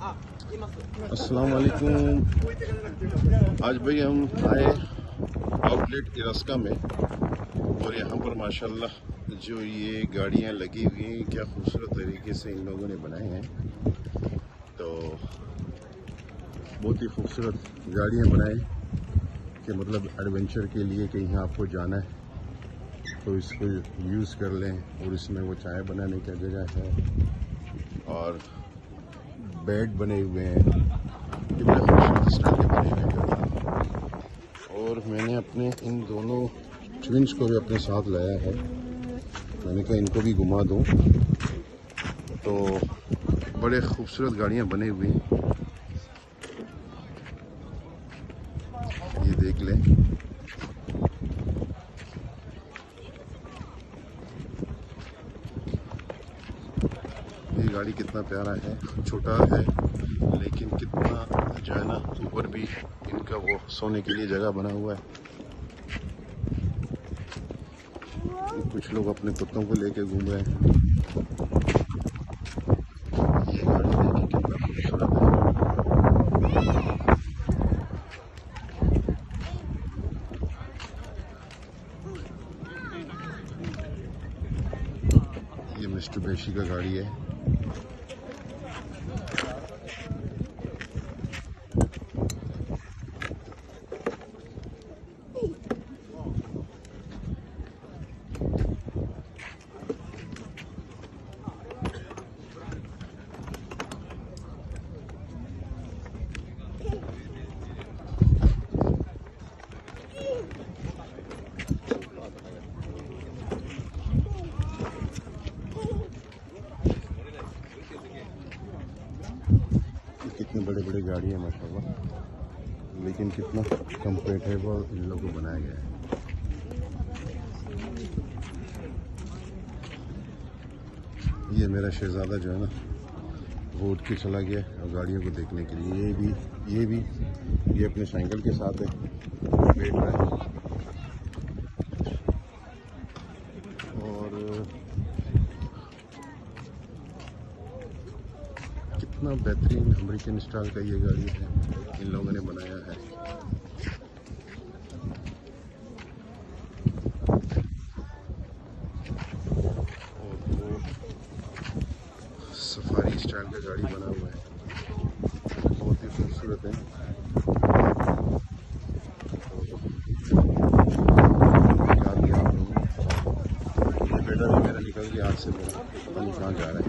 अस्सलाम वालेकुम। आज भाई हम आए आउटलेट हिरासका में और यहाँ पर माशाल्लाह जो ये गाड़ियाँ लगी हुई हैं क्या खूबसूरत तरीके से इन लोगों ने बनाए हैं। तो बहुत ही खूबसूरत गाड़ियाँ बनाए कि मतलब एडवेंचर के लिए कहीं आपको जाना है तो इसको यूज़ कर लें। और इसमें वो चाय बनाने का जगह है और बेड बने हुए हैं, कितने खूबसूरत स्टाइल के बने हुए हैं। और मैंने अपने इन दोनों ट्विंस को भी अपने साथ लाया है, मैंने कहा इनको भी घुमा दूँ। तो बड़े खूबसूरत गाड़ियाँ बने हुई हैं, ये देख लें। ये गाड़ी कितना प्यारा है, छोटा है लेकिन कितना जो है ना ऊपर भी इनका वो सोने के लिए जगह बना हुआ है। कुछ लोग अपने कुत्तों को लेके घूम रहे हैं। ये गाड़ी देखिए कितना खूबसूरत है। ये मिस्टर बेशी का गाड़ी है। कितने बड़े बड़े गाड़ी है माशाल्लाह, लेकिन कितना कंफर्टेबल इन लोगों को बनाया गया है। ये मेरा शहजादा जो है ना वो उठ के चला गया और गाड़ियों को देखने के लिए। ये अपने साइकिल के साथ है, बैठ रहा है। और कितना बेहतरीन अमेरिकन स्टाइल का ये गाड़ी है, इन लोगों ने बनाया है। और वो सफारी स्टाइल का गाड़ी बना हुआ है, बहुत ही खूबसूरत है। बेटा भी मेरा निकल गया हाथ से, मेरा पता नहीं कहाँ जा रहा है।